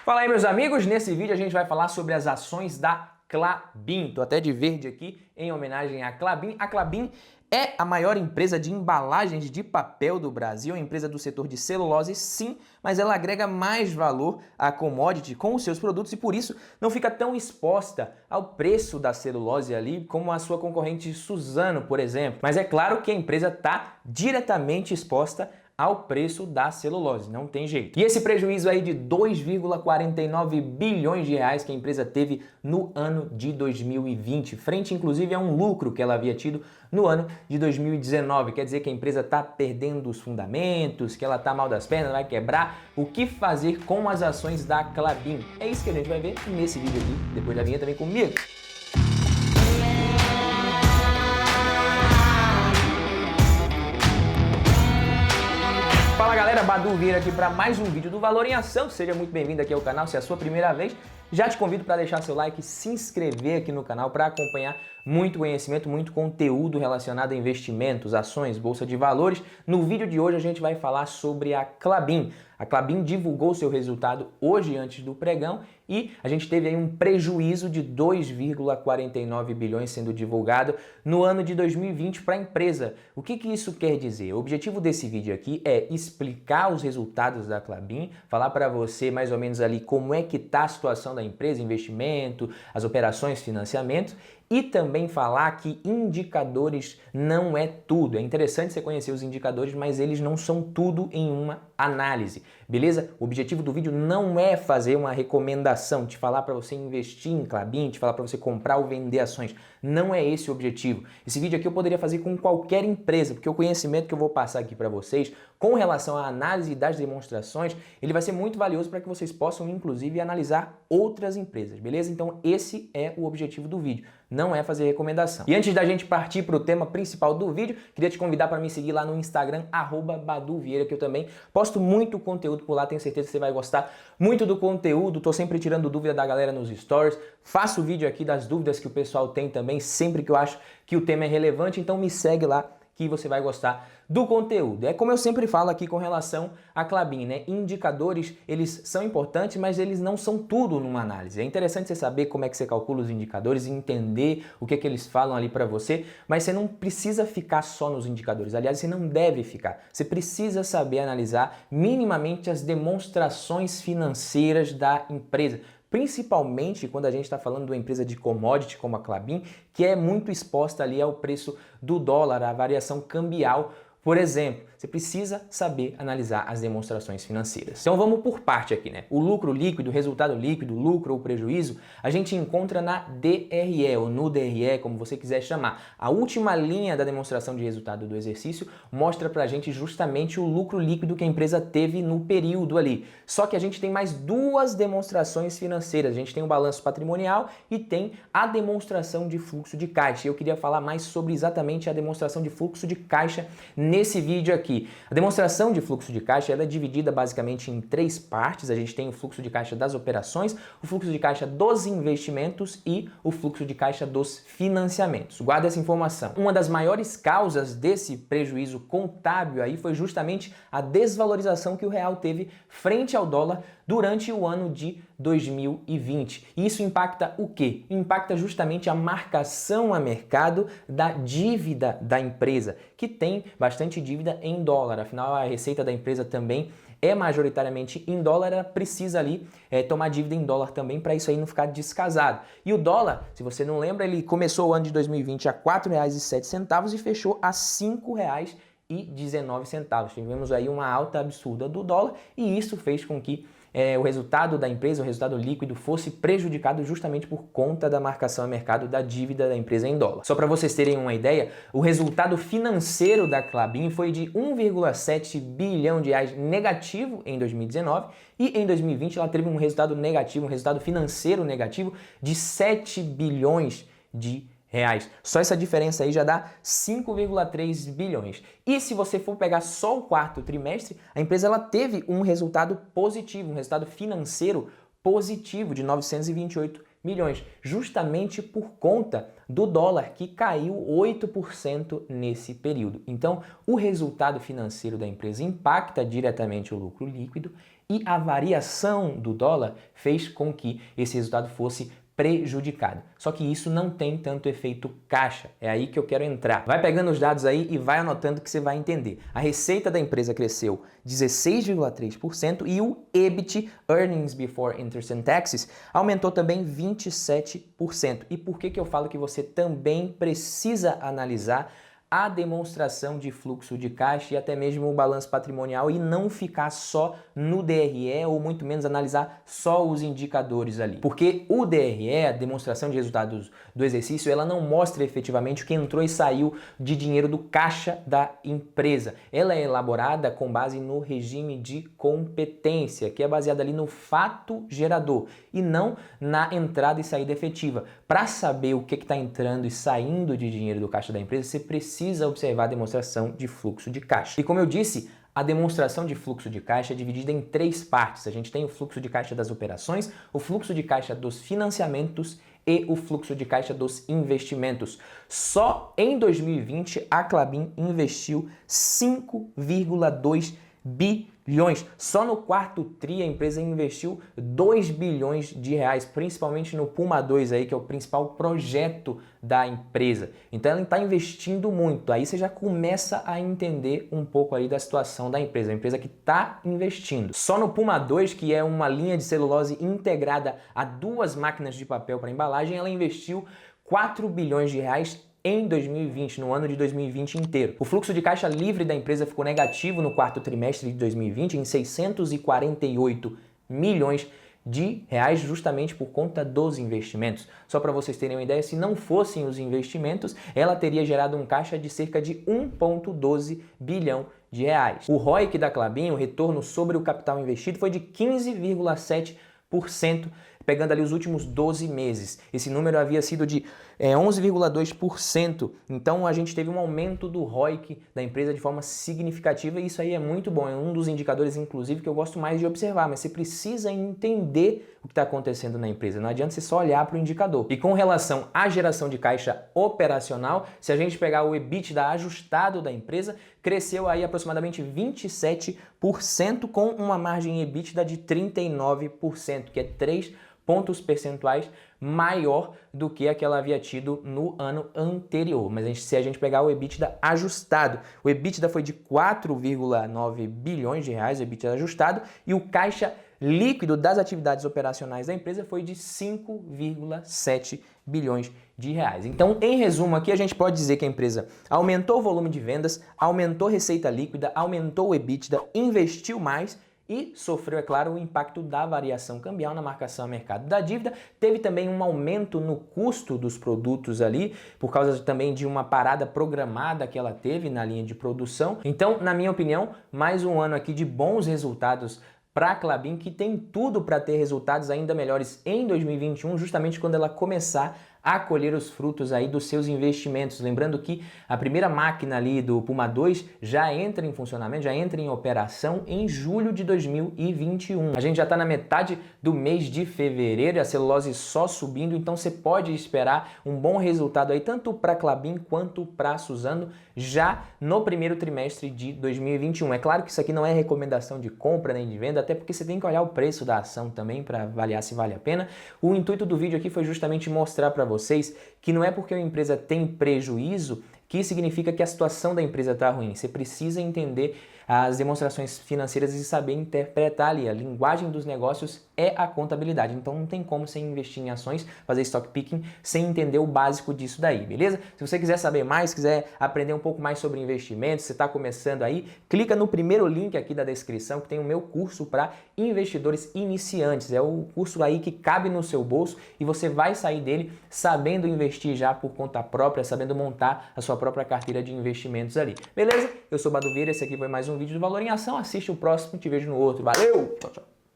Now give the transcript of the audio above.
Fala aí, meus amigos, nesse vídeo a gente vai falar sobre as ações da Klabin. Tô até de verde aqui em homenagem à Klabin. A Klabin é a maior empresa de embalagens de papel do Brasil, é uma empresa do setor de celulose, sim, mas ela agrega mais valor à commodity com os seus produtos e por isso não fica tão exposta ao preço da celulose ali como a sua concorrente Suzano, por exemplo. Mas é claro que a empresa está diretamente exposta ao preço da celulose, não tem jeito. E esse prejuízo aí de 2,49 bilhões de reais que a empresa teve no ano de 2020, frente inclusive a um lucro que ela havia tido no ano de 2019, quer dizer que a empresa está perdendo os fundamentos, que ela está mal das pernas, vai quebrar. O que fazer com as ações da Klabin? É isso que a gente vai ver nesse vídeo aqui, depois da vinheta, vem comigo. Fala galera, Badu Vieira aqui para mais um vídeo do Valor em Ação. Seja muito bem-vindo aqui ao canal, se é a sua primeira vez. Já te convido para deixar seu like e se inscrever aqui no canal para acompanhar muito conhecimento, muito conteúdo relacionado a investimentos, ações, bolsa de valores. No vídeo de hoje a gente vai falar sobre a Klabin. A Klabin divulgou seu resultado hoje antes do pregão e a gente teve aí um prejuízo de 2,49 bilhões sendo divulgado no ano de 2020 para a empresa. O que isso quer dizer? O objetivo desse vídeo aqui é explicar os resultados da Klabin, falar para você mais ou menos ali como é que está a situação da empresa, investimento, as operações, financiamento, e também falar que indicadores não é tudo. É interessante você conhecer os indicadores, mas eles não são tudo em uma análise, beleza? O objetivo do vídeo não é fazer uma recomendação, te falar para você investir em Klabin, te falar para você comprar ou vender ações. Não é esse o objetivo. Esse vídeo aqui eu poderia fazer com qualquer empresa, porque o conhecimento que eu vou passar aqui para vocês, com relação à análise das demonstrações, ele vai ser muito valioso para que vocês possam, inclusive, analisar outras empresas, beleza? Então esse é o objetivo do vídeo. Não é fazer recomendação. E antes da gente partir para o tema principal do vídeo, queria te convidar para me seguir lá no Instagram, @BaduVieira, que eu também posto muito conteúdo por lá, tenho certeza que você vai gostar muito do conteúdo, tô sempre tirando dúvida da galera nos stories, faço vídeo aqui das dúvidas que o pessoal tem também, sempre que eu acho que o tema é relevante, então me segue lá que você vai gostar do conteúdo. É como eu sempre falo aqui com relação à Klabin, né? Indicadores, eles são importantes, mas eles não são tudo numa análise. É interessante você saber como é que você calcula os indicadores e entender o que é que eles falam ali para você, mas você não precisa ficar só nos indicadores. Aliás, você não deve ficar. Você precisa saber analisar minimamente as demonstrações financeiras da empresa. Principalmente quando a gente está falando de uma empresa de commodity como a Klabin, que é muito exposta ali ao preço do dólar, à variação cambial. Por exemplo, você precisa saber analisar as demonstrações financeiras. Então vamos por parte aqui, né? O lucro líquido, resultado líquido, lucro ou prejuízo, a gente encontra na DRE ou no DRE, como você quiser chamar. A última linha da demonstração de resultado do exercício mostra pra gente justamente o lucro líquido que a empresa teve no período ali. Só que a gente tem mais duas demonstrações financeiras. A gente tem o balanço patrimonial e tem a demonstração de fluxo de caixa. E eu queria falar mais sobre exatamente a demonstração de fluxo de caixa nesse vídeo aqui. A demonstração de fluxo de caixa ela é dividida basicamente em três partes. A gente tem o fluxo de caixa das operações, o fluxo de caixa dos investimentos e o fluxo de caixa dos financiamentos. Guarda essa informação. Uma das maiores causas desse prejuízo contábil aí foi justamente a desvalorização que o real teve frente ao dólar durante o ano de 2020. E isso impacta o quê? Impacta justamente a marcação a mercado da dívida da empresa, que tem bastante dívida em dólar. Afinal, a receita da empresa também é majoritariamente em dólar, ela precisa ali tomar dívida em dólar também para isso aí não ficar descasado. E o dólar, se você não lembra, ele começou o ano de 2020 a R$ 4,07 e fechou a R$ 5,19. Tivemos aí uma alta absurda do dólar e isso fez com que o resultado da empresa, o resultado líquido, fosse prejudicado justamente por conta da marcação a mercado da dívida da empresa em dólar. Só para vocês terem uma ideia, o resultado financeiro da Klabin foi de 1,7 bilhão de reais negativo em 2019 e em 2020 ela teve um resultado negativo, um resultado financeiro negativo de 7 bilhões de reais. Só essa diferença aí já dá 5,3 bilhões. E se você for pegar só o quarto trimestre, a empresa ela teve um resultado positivo, um resultado financeiro positivo de 928 milhões, justamente por conta do dólar que caiu 8% nesse período. Então, o resultado financeiro da empresa impacta diretamente o lucro líquido e a variação do dólar fez com que esse resultado fosse prejudicado. Só que isso não tem tanto efeito caixa. É aí que eu quero entrar. Vai pegando os dados aí e vai anotando que você vai entender. A receita da empresa cresceu 16,3% e o EBIT, Earnings Before Interest and Taxes, aumentou também 27%. E por que eu falo que você também precisa analisar a demonstração de fluxo de caixa e até mesmo o balanço patrimonial e não ficar só no DRE ou muito menos analisar só os indicadores ali. Porque o DRE, a demonstração de resultados do exercício, ela não mostra efetivamente o que entrou e saiu de dinheiro do caixa da empresa. Ela é elaborada com base no regime de competência, que é baseada ali no fato gerador e não na entrada e saída efetiva. Para saber o que está entrando e saindo de dinheiro do caixa da empresa, você precisa observar a demonstração de fluxo de caixa. E como eu disse, a demonstração de fluxo de caixa é dividida em 3 partes. A gente tem o fluxo de caixa das operações, o fluxo de caixa dos financiamentos e o fluxo de caixa dos investimentos. Só em 2020 a Klabin investiu 5,2 bilhões. Só no quarto tri a empresa investiu 2 bilhões de reais, principalmente no Puma 2 aí, que é o principal projeto da empresa. Então ela está investindo muito. Aí você já começa a entender um pouco aí da situação da empresa, a empresa que está investindo. Só no Puma 2, que é uma linha de celulose integrada a 2 máquinas de papel para embalagem, ela investiu 4 bilhões de reais em 2020, no ano de 2020 inteiro. O fluxo de caixa livre da empresa ficou negativo no quarto trimestre de 2020 em 648 milhões de reais, justamente por conta dos investimentos. Só para vocês terem uma ideia, se não fossem os investimentos, ela teria gerado um caixa de cerca de 1,12 bilhão de reais. O ROIC da Klabin, o retorno sobre o capital investido, foi de 15,7%, pegando ali os últimos 12 meses. Esse número havia sido de 11,2%. Então a gente teve um aumento do ROIC da empresa de forma significativa e isso aí é muito bom. É um dos indicadores, inclusive, que eu gosto mais de observar, mas você precisa entender o que está acontecendo na empresa. Não adianta você só olhar para o indicador. E com relação à geração de caixa operacional, se a gente pegar o EBITDA ajustado da empresa, cresceu aí aproximadamente 27% com uma margem EBITDA de 39%, que é 3 pontos percentuais maior do que a que ela havia tido no ano anterior. Mas se a gente pegar o EBITDA ajustado, o EBITDA foi de 4,9 bilhões de reais, o EBITDA ajustado, e o caixa líquido das atividades operacionais da empresa foi de 5,7 bilhões de reais. Então, em resumo, aqui a gente pode dizer que a empresa aumentou o volume de vendas, aumentou receita líquida, aumentou o EBITDA, investiu mais e sofreu, é claro, o impacto da variação cambial na marcação a mercado da dívida. Teve também um aumento no custo dos produtos ali, por causa também de uma parada programada que ela teve na linha de produção. Então, na minha opinião, mais um ano aqui de bons resultados para a Klabin, que tem tudo para ter resultados ainda melhores em 2021, justamente quando ela começar a colher os frutos aí dos seus investimentos. Lembrando que a primeira máquina ali do Puma 2 já entra em funcionamento, já entra em operação em julho de 2021. A gente já está na metade do mês de fevereiro, a celulose só subindo, então você pode esperar um bom resultado aí tanto para a Klabin quanto para a Suzano já no primeiro trimestre de 2021. É claro que isso aqui não é recomendação de compra nem de venda, até porque você tem que olhar o preço da ação também para avaliar se vale a pena. O intuito do vídeo aqui foi justamente mostrar para vocês que não é porque uma empresa tem prejuízo que significa que a situação da empresa está ruim. Você precisa entender as demonstrações financeiras e saber interpretar ali. A linguagem dos negócios é a contabilidade. Então não tem como você investir em ações, fazer stock picking sem entender o básico disso daí, beleza? Se você quiser saber mais, quiser aprender um pouco mais sobre investimentos, você está começando aí, clica no primeiro link aqui da descrição que tem o meu curso para investidores iniciantes. É o curso aí que cabe no seu bolso e você vai sair dele sabendo investir já por conta própria, sabendo montar a sua própria carteira de investimentos ali. Beleza? Eu sou o Badu Vieira, esse aqui foi mais um vídeo do Valor em Ação. Assiste o próximo, te vejo no outro. Valeu! Tchau, tchau.